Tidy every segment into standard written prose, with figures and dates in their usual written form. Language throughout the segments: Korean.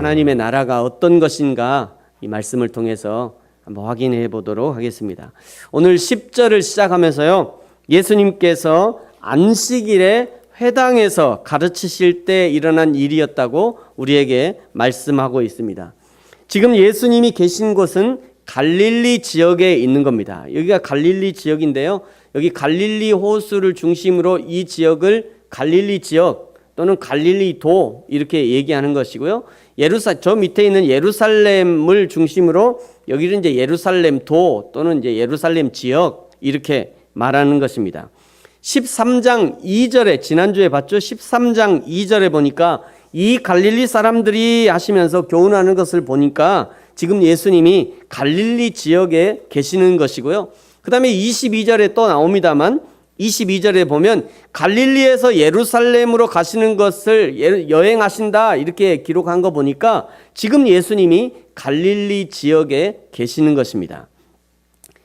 하나님의 나라가 어떤 것인가 이 말씀을 통해서 한번 확인해 보도록 하겠습니다. 오늘 10절을 시작하면서요, 예수님께서 안식일에 회당에서 가르치실 때 일어난 일이었다고 우리에게 말씀하고 있습니다. 지금 예수님이 계신 곳은 갈릴리 지역에 있는 겁니다. 여기가 갈릴리 지역인데요, 여기 갈릴리 호수를 중심으로 이 지역을 갈릴리 지역 또는 갈릴리도 이렇게 얘기하는 것이고요, 저 밑에 있는 예루살렘을 중심으로 여기는 이제 예루살렘도 또는 이제 예루살렘 지역 이렇게 말하는 것입니다. 13장 2절에 지난주에 봤죠? 13장 2절에 보니까 이 갈릴리 사람들이 하시면서 교훈하는 것을 보니까 지금 예수님이 갈릴리 지역에 계시는 것이고요, 그 다음에 22절에 또 나옵니다만 22절에 보면 갈릴리에서 예루살렘으로 가시는 것을 여행하신다 이렇게 기록한 거 보니까 지금 예수님이 갈릴리 지역에 계시는 것입니다.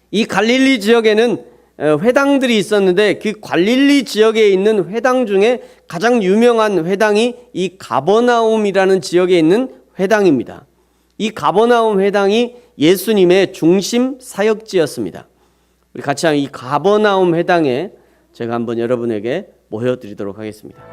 이 갈릴리 지역에는 회당들이 있었는데 그 갈릴리 지역에 있는 회당 중에 가장 유명한 회당이 이 가버나움이라는 지역에 있는 회당입니다. 이 가버나움 회당이 예수님의 중심 사역지였습니다. 우리 같이 이 가버나움 회당에 제가 한번 여러분에게 모여드리도록 하겠습니다.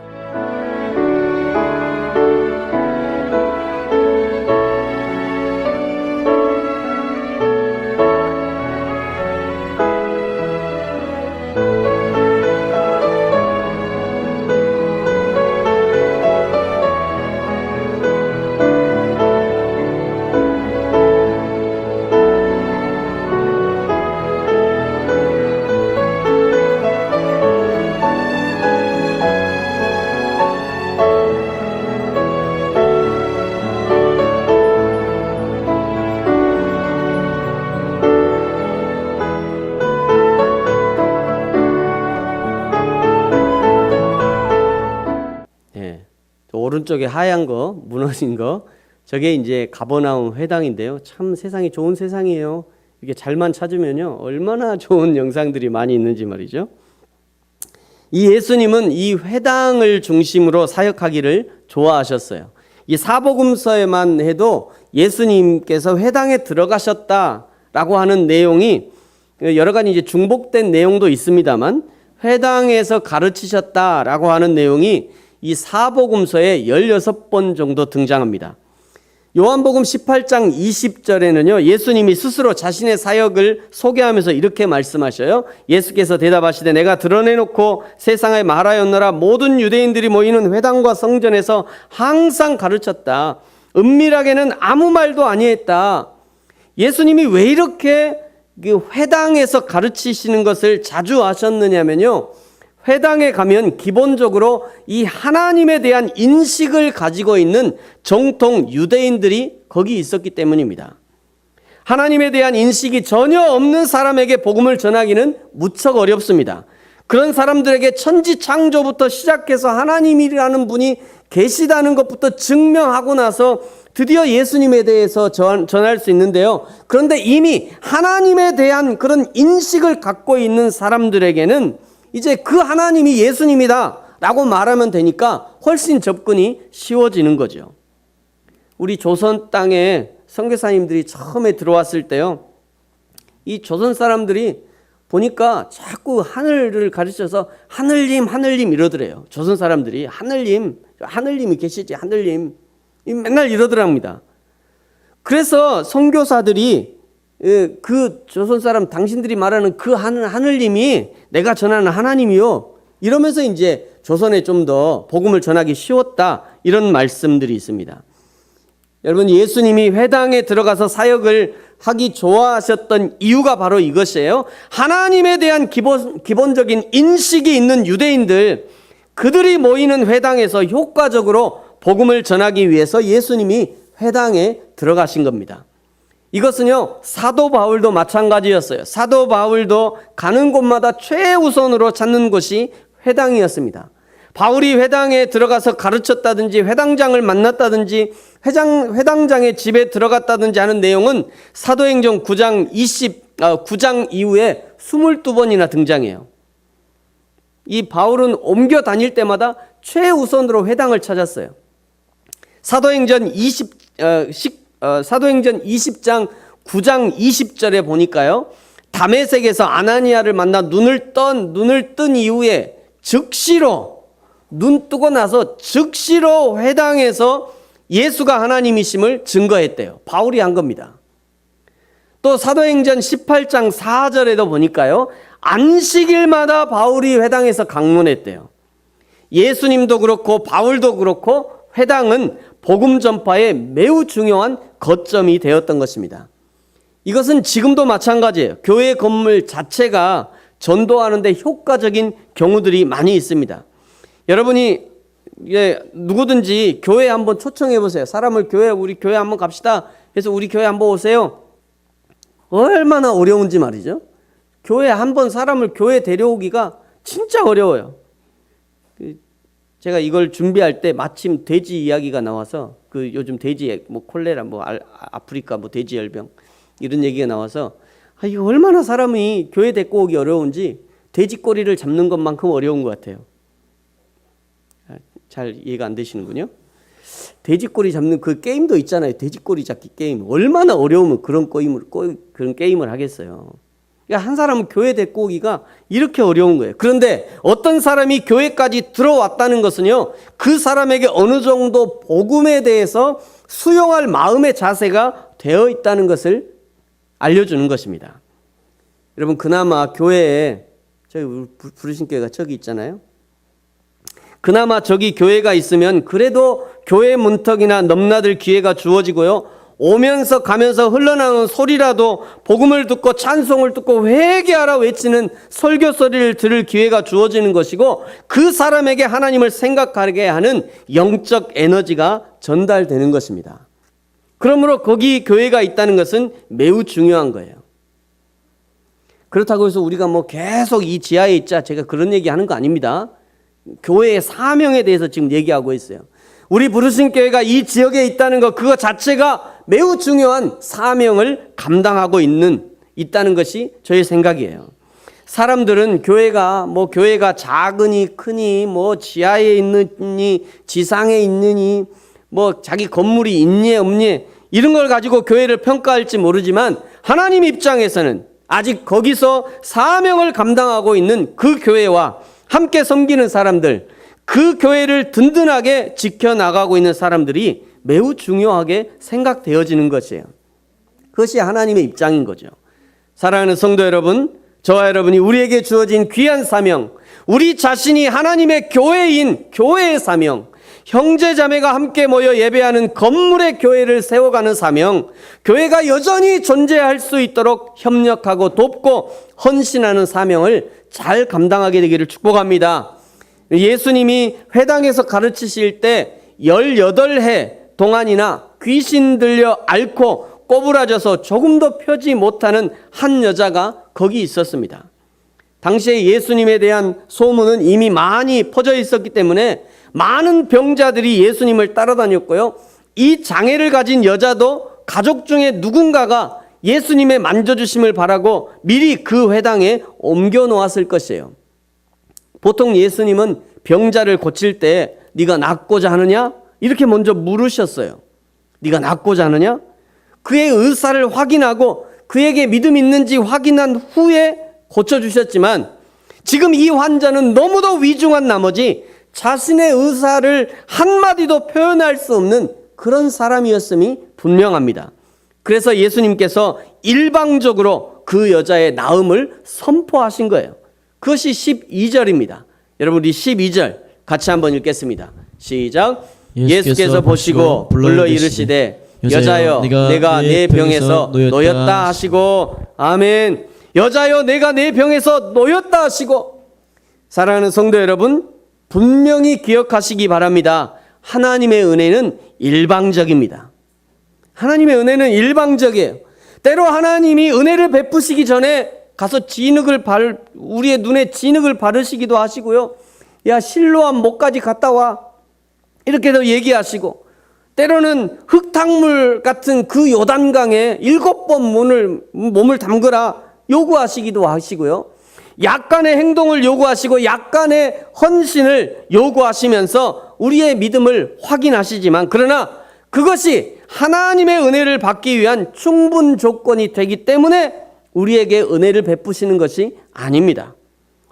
오른쪽에 하얀 거, 무너진 거, 저게 이제 가버나움 회당인데요. 참 세상이 좋은 세상이에요. 이게 잘만 찾으면요, 얼마나 좋은 영상들이 많이 있는지 말이죠. 이 예수님은 이 회당을 중심으로 사역하기를 좋아하셨어요. 이 사복음서에만 해도 예수님께서 회당에 들어가셨다라고 하는 내용이 여러 가지 이제 중복된 내용도 있습니다만 회당에서 가르치셨다라고 하는 내용이 이 사복음서에 16번 정도 등장합니다. 요한복음 18장 20절에는요, 예수님이 스스로 자신의 사역을 소개하면서 이렇게 말씀하셔요. 예수께서 대답하시되 내가 드러내놓고 세상에 말하였노라. 모든 유대인들이 모이는 회당과 성전에서 항상 가르쳤다. 은밀하게는 아무 말도 아니했다. 예수님이 왜 이렇게 회당에서 가르치시는 것을 자주 하셨느냐면요, 회당에 가면 기본적으로 이 하나님에 대한 인식을 가지고 있는 정통 유대인들이 거기 있었기 때문입니다. 하나님에 대한 인식이 전혀 없는 사람에게 복음을 전하기는 무척 어렵습니다. 그런 사람들에게 천지 창조부터 시작해서 하나님이라는 분이 계시다는 것부터 증명하고 나서 드디어 예수님에 대해서 전할 수 있는데요, 그런데 이미 하나님에 대한 그런 인식을 갖고 있는 사람들에게는 이제 그 하나님이 예수님이다 라고 말하면 되니까 훨씬 접근이 쉬워지는 거죠. 우리 조선 땅에 선교사님들이 처음에 들어왔을 때요, 이 조선 사람들이 보니까 자꾸 하늘을 가르쳐서 하늘님 하늘님 이러더래요. 조선 사람들이 하늘님이 계시지, 하늘님 맨날 이러더랍니다. 그래서 선교사들이 그 조선 사람 당신들이 말하는 그 하늘님이 내가 전하는 하나님이요, 이러면서 이제 조선에 좀 더 복음을 전하기 쉬웠다, 이런 말씀들이 있습니다. 여러분, 예수님이 회당에 들어가서 사역을 하기 좋아하셨던 이유가 바로 이것이에요. 하나님에 대한 기본적인 인식이 있는 유대인들, 그들이 모이는 회당에서 효과적으로 복음을 전하기 위해서 예수님이 회당에 들어가신 겁니다. 이것은요, 사도 바울도 마찬가지였어요. 사도 바울도 가는 곳마다 최우선으로 찾는 곳이 회당이었습니다. 바울이 회당에 들어가서 가르쳤다든지 회당장을 만났다든지 회당장의 집에 들어갔다든지 하는 내용은 사도행전 9장 이후에 22번이나 등장해요. 이 바울은 옮겨 다닐 때마다 최우선으로 회당을 찾았어요. 사도행전 사도행전 20장 9장 20절에 보니까요. 다메섹에서 아나니아를 만나 눈을 뜬 이후에 즉시로 눈 뜨고 나서 즉시로 회당에서 예수가 하나님이심을 증거했대요. 바울이 한 겁니다. 또 사도행전 18장 4절에도 보니까요. 안식일마다 바울이 회당에서 강론했대요. 예수님도 그렇고 바울도 그렇고 회당은 복음 전파에 매우 중요한 거점이 되었던 것입니다. 이것은 지금도 마찬가지예요. 교회 건물 자체가 전도하는 데 효과적인 경우들이 많이 있습니다. 여러분이 누구든지 교회에 한번 초청해 보세요. 사람을 우리 교회 한번 갑시다 해서 우리 교회 한번 오세요. 얼마나 어려운지 말이죠. 교회 한번 사람을 교회 데려오기가 진짜 어려워요. 제가 이걸 준비할 때 마침 돼지 이야기가 나와서 요즘 돼지 콜레라 아프리카 돼지열병 이런 얘기가 나와서 이거 얼마나 사람이 교회 데리고 오기 어려운지 돼지 꼬리를 잡는 것만큼 어려운 것 같아요. 잘 이해가 안 되시는군요. 돼지 꼬리 잡는 그 게임도 있잖아요. 돼지 꼬리 잡기 게임. 얼마나 어려우면 그런 게임을 하겠어요. 그러니까 한 사람은 교회 데리고 오기가 이렇게 어려운 거예요. 그런데 어떤 사람이 교회까지 들어왔다는 것은요, 그 사람에게 어느 정도 복음에 대해서 수용할 마음의 자세가 되어 있다는 것을 알려주는 것입니다. 여러분, 그나마 교회에 저희 부르신 교회가 저기 있잖아요. 그나마 저기 교회가 있으면 그래도 교회 문턱이나 넘나들 기회가 주어지고요. 오면서 가면서 흘러나오는 소리라도 복음을 듣고 찬송을 듣고 회개하라 외치는 설교 소리를 들을 기회가 주어지는 것이고, 그 사람에게 하나님을 생각하게 하는 영적 에너지가 전달되는 것입니다. 그러므로 거기 교회가 있다는 것은 매우 중요한 거예요. 그렇다고 해서 우리가 계속 이 지하에 있자, 제가 그런 얘기 하는 거 아닙니다. 교회의 사명에 대해서 지금 얘기하고 있어요. 우리 부르신 교회가 이 지역에 있다는 것, 그거 자체가 매우 중요한 사명을 감당하고 있다는 것이 저의 생각이에요. 사람들은 교회가 작으니 크니 지하에 있느니 지상에 있느니 자기 건물이 있니 없니 이런 걸 가지고 교회를 평가할지 모르지만, 하나님 입장에서는 아직 거기서 사명을 감당하고 있는 그 교회와 함께 섬기는 사람들, 그 교회를 든든하게 지켜나가고 있는 사람들이 매우 중요하게 생각되어지는 것이에요. 그것이 하나님의 입장인 거죠. 사랑하는 성도 여러분, 저와 여러분이 우리에게 주어진 귀한 사명, 우리 자신이 하나님의 교회인 교회의 사명, 형제 자매가 함께 모여 예배하는 건물의 교회를 세워가는 사명, 교회가 여전히 존재할 수 있도록 협력하고 돕고 헌신하는 사명을 잘 감당하게 되기를 축복합니다. 예수님이 회당에서 가르치실 때 18해 동안이나 귀신 들려 앓고 꼬부라져서 조금도 펴지 못하는 한 여자가 거기 있었습니다. 당시에 예수님에 대한 소문은 이미 많이 퍼져 있었기 때문에 많은 병자들이 예수님을 따라다녔고요. 이 장애를 가진 여자도 가족 중에 누군가가 예수님의 만져주심을 바라고 미리 그 회당에 옮겨 놓았을 것이에요. 보통 예수님은 병자를 고칠 때 네가 낫고자 하느냐? 이렇게 먼저 물으셨어요. 네가 낫고자 하느냐? 그의 의사를 확인하고 그에게 믿음이 있는지 확인한 후에 고쳐주셨지만, 지금 이 환자는 너무도 위중한 나머지 자신의 의사를 한마디도 표현할 수 없는 그런 사람이었음이 분명합니다. 그래서 예수님께서 일방적으로 그 여자의 나음을 선포하신 거예요. 그것이 12절입니다. 여러분, 우리 12절 같이 한번 읽겠습니다. 시작. 예수께서 보시고 불러 이르시되 여자여 내가 내 병에서 놓였다 하시고, 아멘. 여자여 내가 내 병에서 놓였다 하시고. 사랑하는 성도 여러분, 분명히 기억하시기 바랍니다. 하나님의 은혜는 일방적입니다. 하나님의 은혜는 일방적이에요. 때로 하나님이 은혜를 베푸시기 전에 가서 우리의 눈에 진흙을 바르시기도 하시고요. 야, 실로암 목까지 갔다 와, 이렇게도 얘기하시고, 때로는 흙탕물 같은 그 요단강에 7번 몸을 담그라 요구하시기도 하시고요. 약간의 행동을 요구하시고 약간의 헌신을 요구하시면서 우리의 믿음을 확인하시지만, 그러나 그것이 하나님의 은혜를 받기 위한 충분 조건이 되기 때문에 우리에게 은혜를 베푸시는 것이 아닙니다.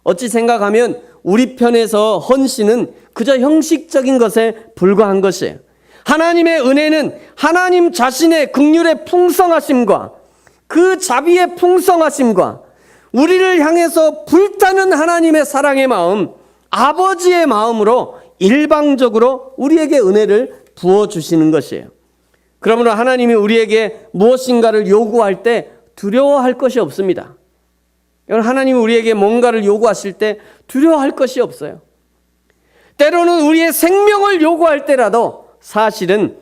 어찌 생각하면 우리 편에서 헌신은 그저 형식적인 것에 불과한 것이에요. 하나님의 은혜는 하나님 자신의 긍휼의 풍성하심과 그 자비의 풍성하심과 우리를 향해서 불타는 하나님의 사랑의 마음, 아버지의 마음으로 일방적으로 우리에게 은혜를 부어주시는 것이에요. 그러므로 하나님이 우리에게 무엇인가를 요구할 때 두려워할 것이 없습니다. 하나님이 우리에게 뭔가를 요구하실 때 두려워할 것이 없어요. 때로는 우리의 생명을 요구할 때라도 사실은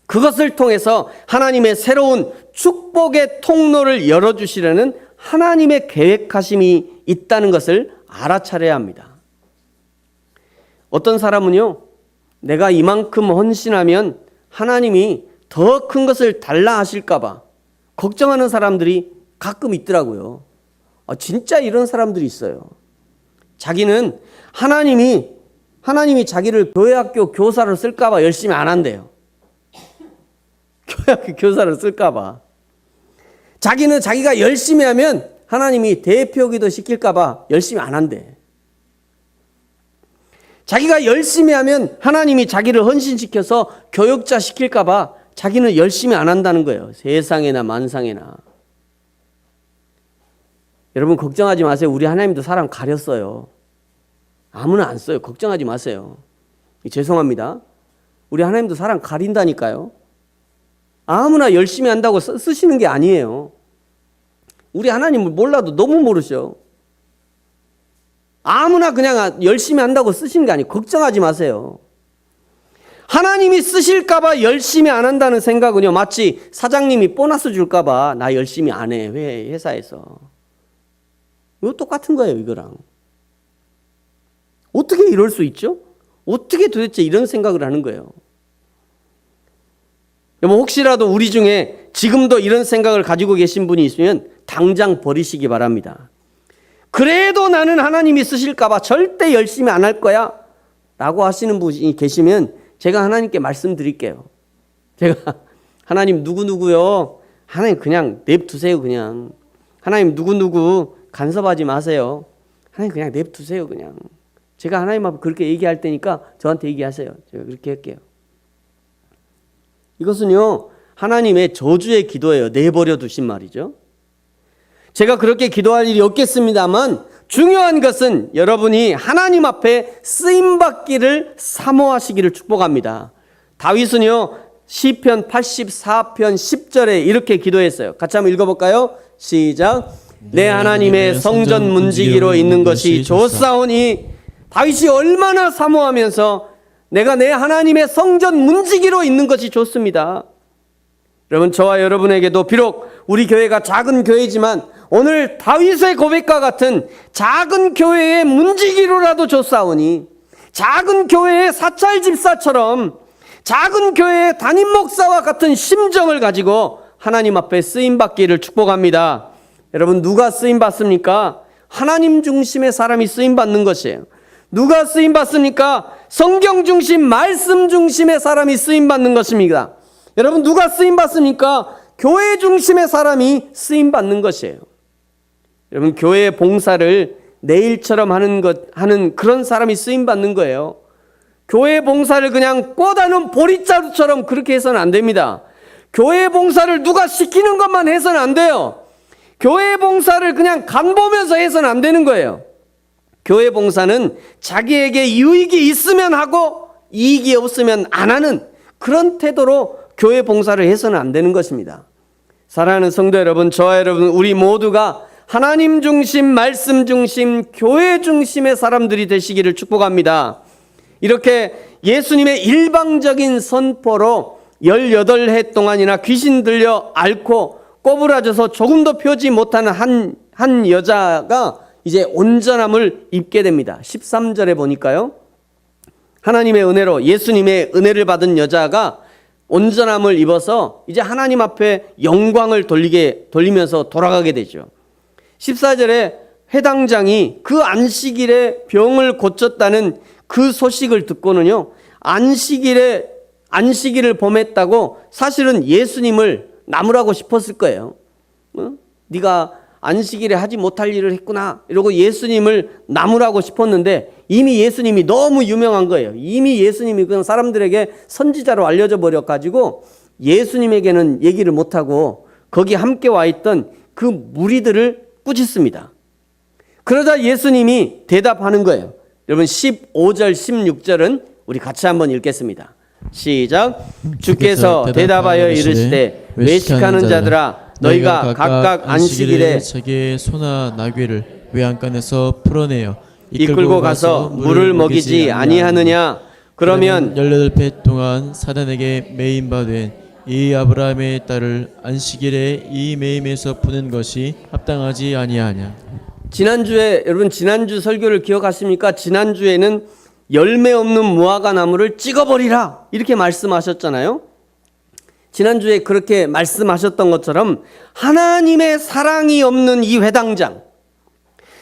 그것을 통해서 하나님의 새로운 축복의 통로를 열어주시려는 하나님의 계획하심이 있다는 것을 알아차려야 합니다. 어떤 사람은요, 내가 이만큼 헌신하면 하나님이 더 큰 것을 달라 하실까봐 걱정하는 사람들이 가끔 있더라고요. 진짜 이런 사람들이 있어요. 자기는 하나님이 자기를 교회학교 교사로 쓸까봐 열심히 안 한대요. 교회학교 교사로 쓸까봐. 자기는 자기가 열심히 하면 하나님이 대표기도 시킬까봐 열심히 안 한대. 자기가 열심히 하면 하나님이 자기를 헌신시켜서 교육자 시킬까봐 자기는 열심히 안 한다는 거예요. 세상에나 만상에나. 여러분 걱정하지 마세요. 우리 하나님도 사람 가렸어요. 아무나 안 써요. 걱정하지 마세요. 죄송합니다. 우리 하나님도 사람 가린다니까요. 아무나 열심히 한다고 쓰시는 게 아니에요. 우리 하나님을 몰라도 너무 모르셔. 아무나 그냥 열심히 한다고 쓰시는 게 아니에요. 걱정하지 마세요. 하나님이 쓰실까봐 열심히 안 한다는 생각은요, 마치 사장님이 보너스 줄까봐 나 열심히 안 해, 회사에서. 이거 똑같은 거예요, 이거랑. 어떻게 이럴 수 있죠? 어떻게 도대체 이런 생각을 하는 거예요? 여러분, 혹시라도 우리 중에 지금도 이런 생각을 가지고 계신 분이 있으면 당장 버리시기 바랍니다. 그래도 나는 하나님이 쓰실까봐 절대 열심히 안 할 거야 라고 하시는 분이 계시면 제가 하나님께 말씀드릴게요. 제가 하나님 누구누구요, 하나님 그냥 냅두세요. 그냥 하나님 누구누구 간섭하지 마세요. 하나님 그냥 냅두세요. 그냥 제가 하나님 앞에 그렇게 얘기할 테니까 저한테 얘기하세요. 제가 그렇게 할게요. 이것은요, 하나님의 저주의 기도예요. 내버려 두신 말이죠. 제가 그렇게 기도할 일이 없겠습니다만 중요한 것은 여러분이 하나님 앞에 쓰임받기를 사모하시기를 축복합니다. 다윗은요, 시편 84편 10절에 이렇게 기도했어요. 같이 한번 읽어볼까요? 시작. 내 하나님의 성전 문지기로 있는 것이 좋사오니. 다윗이 얼마나 사모하면서 내가 내 하나님의 성전 문지기로 있는 것이 좋습니다. 여러분, 저와 여러분에게도 비록 우리 교회가 작은 교회지만 오늘 다윗의 고백과 같은 작은 교회의 문지기로라도 좋사오니, 작은 교회의 사찰 집사처럼 작은 교회의 담임 목사와 같은 심정을 가지고 하나님 앞에 쓰임받기를 축복합니다. 여러분, 누가 쓰임받습니까? 하나님 중심의 사람이 쓰임받는 것이에요. 누가 쓰임받습니까? 성경 중심, 말씀 중심의 사람이 쓰임받는 것입니다. 여러분, 누가 쓰임받습니까? 교회 중심의 사람이 쓰임받는 것이에요. 여러분, 교회 봉사를 내일처럼 하는 그런 사람이 쓰임받는 거예요. 교회 봉사를 그냥 꽂아놓은 보리자루처럼 그렇게 해서는 안 됩니다. 교회 봉사를 누가 시키는 것만 해서는 안 돼요. 교회 봉사를 그냥 간 보면서 해서는 안 되는 거예요. 교회 봉사는 자기에게 유익이 있으면 하고 이익이 없으면 안 하는 그런 태도로 교회 봉사를 해서는 안 되는 것입니다. 사랑하는 성도 여러분, 저와 여러분, 우리 모두가 하나님 중심, 말씀 중심, 교회 중심의 사람들이 되시기를 축복합니다. 이렇게 예수님의 일방적인 선포로 18해 동안이나 귀신 들려 앓고 꼬부라져서 조금도 펴지 못하는 한 여자가 이제 온전함을 입게 됩니다. 13절에 보니까요, 하나님의 은혜로, 예수님의 은혜를 받은 여자가 온전함을 입어서 이제 하나님 앞에 영광을 돌리면서 돌아가게 되죠. 14절에 회당장이 그 안식일에 병을 고쳤다는 그 소식을 듣고는요, 안식일에 안식일을 범했다고 사실은 예수님을 나무라고 싶었을 거예요. 네가 안식일에 하지 못할 일을 했구나 이러고 예수님을 나무라고 싶었는데 이미 예수님이 너무 유명한 거예요. 이미 예수님이 그냥 사람들에게 선지자로 알려져 버려가지고 예수님에게는 얘기를 못하고 거기 함께 와 있던 그 무리들을 꾸짖습니다. 그러자 예수님이 대답하는 거예요. 여러분 15절 16절은 우리 같이 한번 읽겠습니다. 시작. 주께서 대답하여 이르시되 외식하는 자들아 너희가 각각 안식일에 자기의 소나 나귀를 외양간에서 풀어내어 이끌고 가서 물을 먹이지 아니하느냐. 그러면 18배 동안 사단에게 매인 바 된 이 아브라함의 딸을 안식일에 이 매임에서 푸는 것이 합당하지 아니하냐. 지난주에 여러분 지난주 설교를 기억하십니까? 지난주에는 열매 없는 무화과 나무를 찍어버리라 이렇게 말씀하셨잖아요. 지난주에 그렇게 말씀하셨던 것처럼 하나님의 사랑이 없는 이 회당장,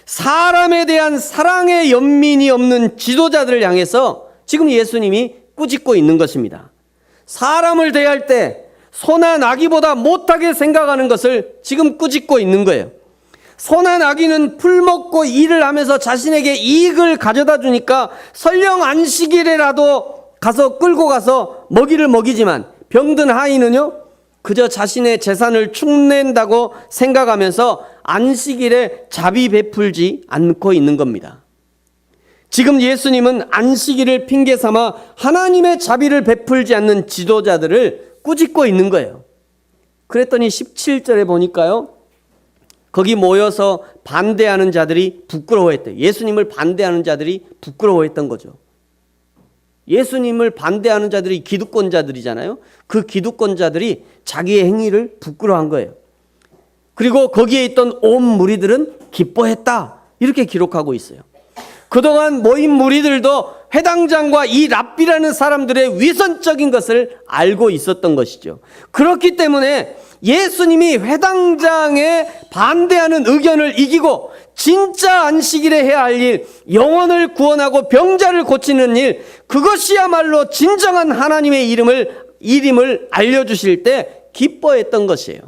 사람에 대한 사랑의 연민이 없는 지도자들을 향해서 지금 예수님이 꾸짖고 있는 것입니다. 사람을 대할 때 소나 나귀보다 못하게 생각하는 것을 지금 꾸짖고 있는 거예요. 소나 나귀는 풀 먹고 일을 하면서 자신에게 이익을 가져다 주니까 설령 안식일에라도 가서 끌고 가서 먹이를 먹이지만 병든 하인은요 그저 자신의 재산을 축낸다고 생각하면서 안식일에 자비 베풀지 않고 있는 겁니다. 지금 예수님은 안식일을 핑계 삼아 하나님의 자비를 베풀지 않는 지도자들을 꾸짖고 있는 거예요. 그랬더니 17절에 보니까요 거기 모여서 반대하는 자들이 부끄러워했대요. 예수님을 반대하는 자들이 부끄러워했던 거죠. 예수님을 반대하는 자들이 기득권자들이잖아요. 그 기득권자들이 자기의 행위를 부끄러워한 거예요. 그리고 거기에 있던 온 무리들은 기뻐했다 이렇게 기록하고 있어요. 그동안 모인 무리들도 회당장과 이 랍비라는 사람들의 위선적인 것을 알고 있었던 것이죠. 그렇기 때문에 예수님이 회당장에 반대하는 의견을 이기고 진짜 안식일에 해야 할 일, 영혼을 구원하고 병자를 고치는 일, 그것이야말로 진정한 하나님의 일임을 알려주실 때 기뻐했던 것이에요.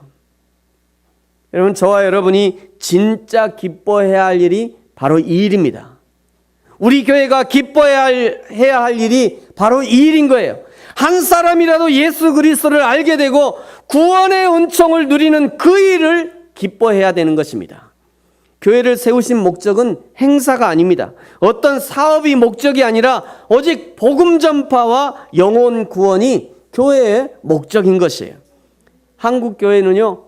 여러분, 저와 여러분이 진짜 기뻐해야 할 일이 바로 이 일입니다. 우리 교회가 기뻐해야 할 일이 바로 이 일인 거예요. 한 사람이라도 예수 그리스도를 알게 되고 구원의 은총을 누리는 그 일을 기뻐해야 되는 것입니다. 교회를 세우신 목적은 행사가 아닙니다. 어떤 사업이 목적이 아니라 오직 복음 전파와 영혼 구원이 교회의 목적인 것이에요. 한국 교회는요,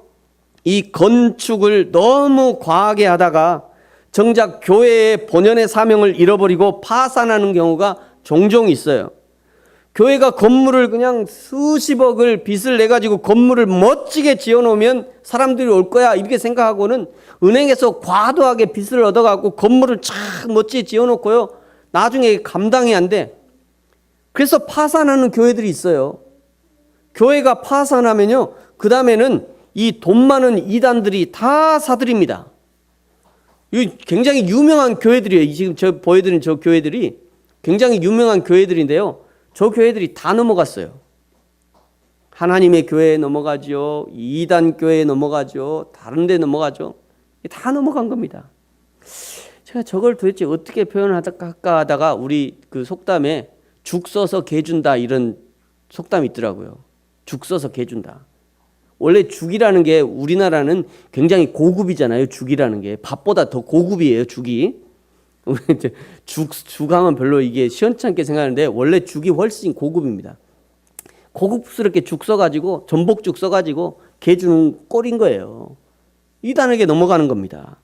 이 건축을 너무 과하게 하다가 정작 교회의 본연의 사명을 잃어버리고 파산하는 경우가 종종 있어요. 교회가 건물을 그냥 수십억을 빚을 내가지고 건물을 멋지게 지어놓으면 사람들이 올 거야 이렇게 생각하고는 은행에서 과도하게 빚을 얻어갖고 건물을 참 멋지게 지어놓고요, 나중에 감당이 안 돼. 그래서 파산하는 교회들이 있어요. 교회가 파산하면요, 그 다음에는 이 돈 많은 이단들이 다 사들입니다. 이 굉장히 유명한 교회들이에요. 지금 저 보여드린 저 교회들이 굉장히 유명한 교회들인데요, 저 교회들이 다 넘어갔어요. 하나님의 교회에 넘어가죠, 이단 교회에 넘어가죠, 다른 데 넘어가죠. 다 넘어간 겁니다. 제가 저걸 도대체 어떻게 표현할까 하다가 우리 그 속담에 죽 써서 개 준다 이런 속담이 있더라고요. 죽 써서 개 준다. 원래 죽이라는 게 우리나라는 굉장히 고급이잖아요. 죽이라는 게 밥보다 더 고급이에요. 죽이. 죽하면 별로 이게 시원찮게 생각하는데 원래 죽이 훨씬 고급입니다. 고급스럽게 죽 써가지고 전복죽 써가지고 개 주는 꼴인 거예요. 이단에게 넘어가는 겁니다.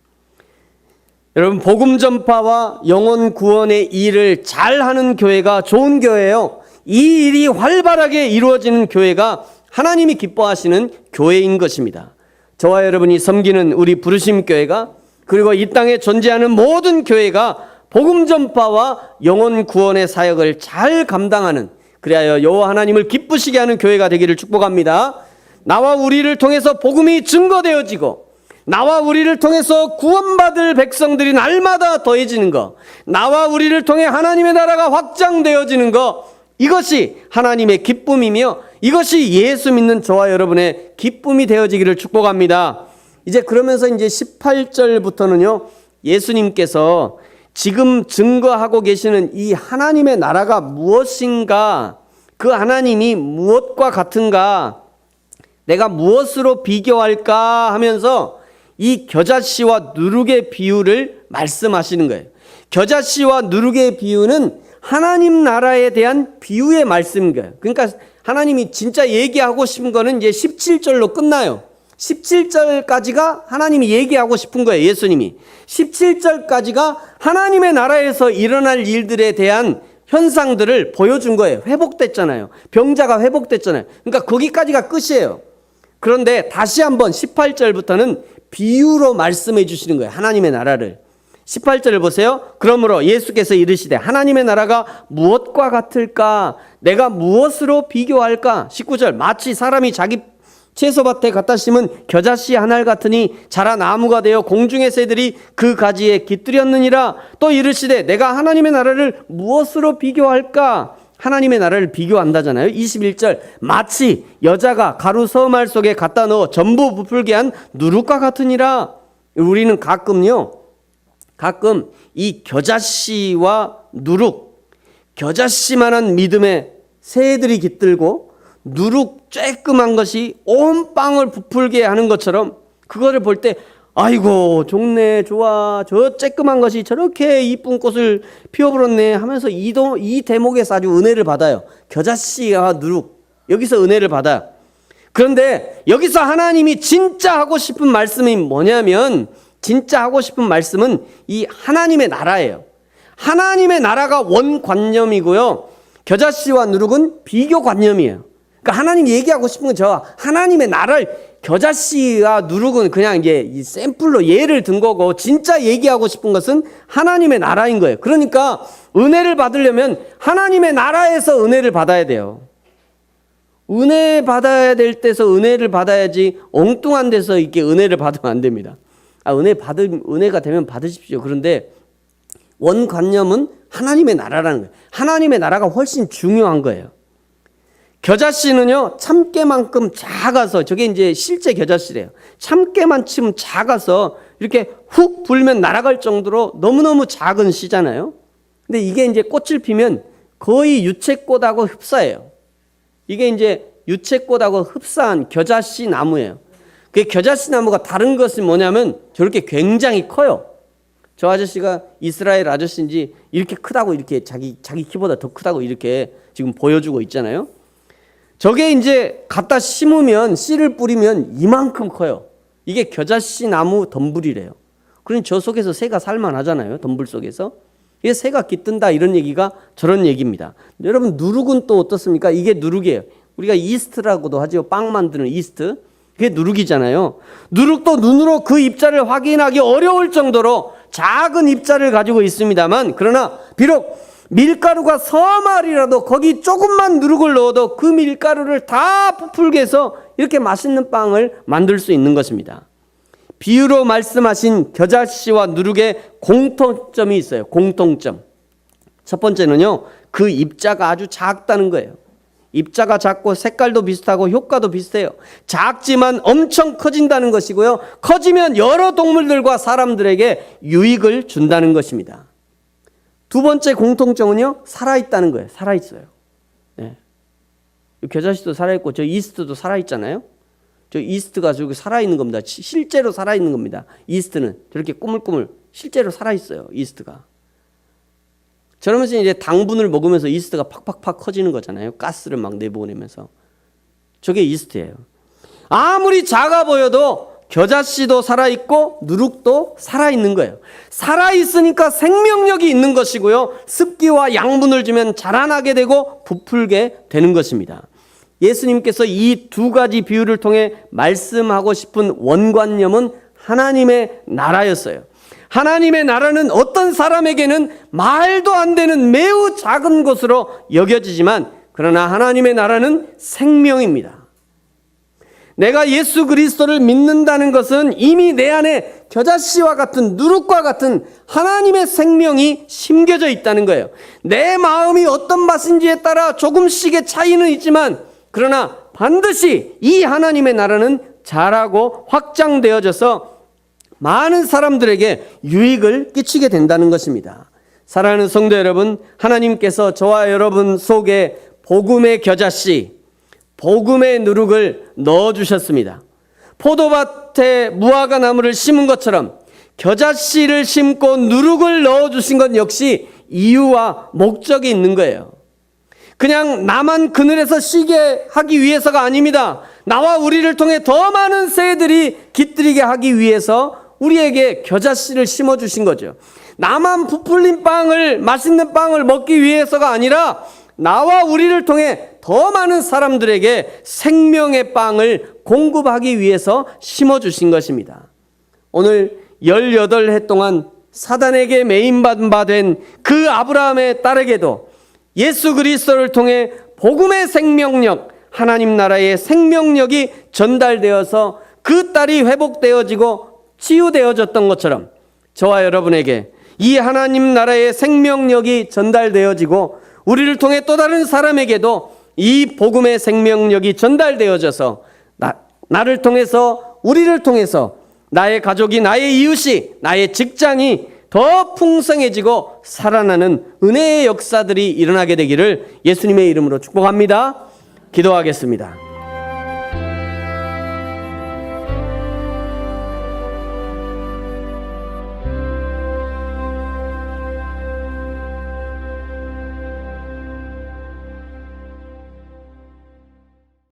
여러분, 복음 전파와 영혼 구원의 일을 잘하는 교회가 좋은 교회예요. 이 일이 활발하게 이루어지는 교회가 하나님이 기뻐하시는 교회인 것입니다. 저와 여러분이 섬기는 우리 부르심 교회가, 그리고 이 땅에 존재하는 모든 교회가 복음 전파와 영혼 구원의 사역을 잘 감당하는, 그리하여 여호와 하나님을 기쁘시게 하는 교회가 되기를 축복합니다. 나와 우리를 통해서 복음이 증거되어지고 나와 우리를 통해서 구원받을 백성들이 날마다 더해지는 것, 나와 우리를 통해 하나님의 나라가 확장되어지는 것, 이것이 하나님의 기쁨이며 이것이 예수 믿는 저와 여러분의 기쁨이 되어지기를 축복합니다. 이제 그러면서 이제 18절부터는요, 예수님께서 지금 증거하고 계시는 이 하나님의 나라가 무엇인가, 그 하나님이 무엇과 같은가, 내가 무엇으로 비교할까 하면서 이 겨자씨와 누룩의 비유를 말씀하시는 거예요. 겨자씨와 누룩의 비유는 하나님 나라에 대한 비유의 말씀인 거예요. 그러니까 하나님이 진짜 얘기하고 싶은 거는 이제 17절로 끝나요. 17절까지가 하나님이 얘기하고 싶은 거예요. 예수님이 17절까지가 하나님의 나라에서 일어날 일들에 대한 현상들을 보여준 거예요. 회복됐잖아요. 병자가 회복됐잖아요. 그러니까 거기까지가 끝이에요. 그런데 다시 한번 18절부터는 비유로 말씀해 주시는 거예요. 하나님의 나라를. 18절을 보세요. 그러므로 예수께서 이르시되 하나님의 나라가 무엇과 같을까? 내가 무엇으로 비교할까? 19절 마치 사람이 자기 채소밭에 갖다 심은 겨자씨 한 알 같으니 자라 나무가 되어 공중의 새들이 그 가지에 깃들였느니라. 또 이르시되 내가 하나님의 나라를 무엇으로 비교할까? 하나님의 나라를 비교한다잖아요. 21절 마치 여자가 가루 서말 속에 갖다 넣어 전부 부풀게 한 누룩과 같으니라. 우리는 가끔 이 겨자씨와 누룩, 겨자씨만한 믿음의 새들이 깃들고 누룩 쬐끔한 것이 온 빵을 부풀게 하는 것처럼 그거를 볼 때 아이고 좋네 좋아 저 쬐끔한 것이 저렇게 이쁜 꽃을 피워버렸네 하면서 이 대목에서 아주 은혜를 받아요. 겨자씨와 누룩 여기서 은혜를 받아요. 그런데 여기서 하나님이 진짜 하고 싶은 말씀이 뭐냐면 진짜 하고 싶은 말씀은 이 하나님의 나라예요. 하나님의 나라가 원관념이고요. 겨자씨와 누룩은 비교관념이에요. 그러니까 하나님이 얘기하고 싶은 건 저 하나님의 나라를 겨자씨와 누룩은 그냥 이제 이 샘플로 예를 든 거고 진짜 얘기하고 싶은 것은 하나님의 나라인 거예요. 그러니까 은혜를 받으려면 하나님의 나라에서 은혜를 받아야 돼요. 은혜 받아야 될 때서 은혜를 받아야지 엉뚱한 데서 이렇게 은혜를 받으면 안 됩니다. 은혜가 되면 받으십시오. 그런데 원관념은 하나님의 나라라는 거예요. 하나님의 나라가 훨씬 중요한 거예요. 겨자씨는요, 참깨만큼 작아서, 저게 이제 실제 겨자씨래요. 참깨만큼 작아서 이렇게 훅 불면 날아갈 정도로 너무너무 작은 씨잖아요. 근데 이게 이제 꽃을 피면 거의 유채꽃하고 흡사해요. 이게 이제 유채꽃하고 흡사한 겨자씨 나무예요. 그 겨자씨 나무가 다른 것은 뭐냐면 저렇게 굉장히 커요. 저 아저씨가 이스라엘 아저씨인지 이렇게 크다고 이렇게 자기 키보다 더 크다고 이렇게 지금 보여주고 있잖아요. 저게 이제 갖다 심으면 씨를 뿌리면 이만큼 커요. 이게 겨자씨 나무 덤불이래요. 그러니 저 속에서 새가 살만하잖아요. 덤불 속에서. 이게 새가 깃든다 이런 얘기가 저런 얘기입니다. 여러분 누룩은 또 어떻습니까? 이게 누룩이에요. 우리가 이스트라고도 하죠. 빵 만드는 이스트. 그게 누룩이잖아요. 누룩도 눈으로 그 입자를 확인하기 어려울 정도로 작은 입자를 가지고 있습니다만 그러나 비록 밀가루가 서말이라도 거기 조금만 누룩을 넣어도 그 밀가루를 다 부풀게 해서 이렇게 맛있는 빵을 만들 수 있는 것입니다. 비유로 말씀하신 겨자씨와 누룩의 공통점이 있어요. 공통점. 첫 번째는요, 그 입자가 아주 작다는 거예요. 입자가 작고 색깔도 비슷하고 효과도 비슷해요. 작지만 엄청 커진다는 것이고요. 커지면 여러 동물들과 사람들에게 유익을 준다는 것입니다. 두 번째 공통점은요, 살아있다는 거예요. 살아있어요. 네. 겨자씨도 살아있고 저 이스트도 살아있잖아요. 저 이스트가 저기 살아있는 겁니다. 실제로 살아있는 겁니다. 이스트는 저렇게 꾸물꾸물 실제로 살아있어요. 이스트가. 저러면서 이제 당분을 먹으면서 이스트가 팍팍팍 커지는 거잖아요. 가스를 막 내보내면서. 저게 이스트예요. 아무리 작아 보여도 겨자씨도 살아있고 누룩도 살아있는 거예요. 살아있으니까 생명력이 있는 것이고요. 습기와 양분을 주면 자라나게 되고 부풀게 되는 것입니다. 예수님께서 이 두 가지 비유를 통해 말씀하고 싶은 원관념은 하나님의 나라였어요. 하나님의 나라는 어떤 사람에게는 말도 안 되는 매우 작은 것으로 여겨지지만 그러나 하나님의 나라는 생명입니다. 내가 예수 그리스도를 믿는다는 것은 이미 내 안에 겨자씨와 같은 누룩과 같은 하나님의 생명이 심겨져 있다는 거예요. 내 마음이 어떤 맛인지에 따라 조금씩의 차이는 있지만 그러나 반드시 이 하나님의 나라는 자라고 확장되어져서 많은 사람들에게 유익을 끼치게 된다는 것입니다. 사랑하는 성도 여러분, 하나님께서 저와 여러분 속에 복음의 겨자씨, 복음의 누룩을 넣어주셨습니다. 포도밭에 무화과 나무를 심은 것처럼 겨자씨를 심고 누룩을 넣어주신 것 역시 이유와 목적이 있는 거예요. 그냥 나만 그늘에서 쉬게 하기 위해서가 아닙니다. 나와 우리를 통해 더 많은 새들이 깃들이게 하기 위해서 우리에게 겨자씨를 심어주신 거죠. 나만 부풀린 빵을, 맛있는 빵을 먹기 위해서가 아니라 나와 우리를 통해 더 많은 사람들에게 생명의 빵을 공급하기 위해서 심어주신 것입니다. 오늘 18해 동안 사단에게 매인받은 바 된 그 아브라함의 딸에게도 예수 그리스도를 통해 복음의 생명력, 하나님 나라의 생명력이 전달되어서 그 딸이 회복되어지고 치유되어졌던 것처럼 저와 여러분에게 이 하나님 나라의 생명력이 전달되어지고 우리를 통해 또 다른 사람에게도 이 복음의 생명력이 전달되어져서 나를 통해서, 우리를 통해서 나의 가족이, 나의 이웃이, 나의 직장이 더 풍성해지고 살아나는 은혜의 역사들이 일어나게 되기를 예수님의 이름으로 축복합니다. 기도하겠습니다.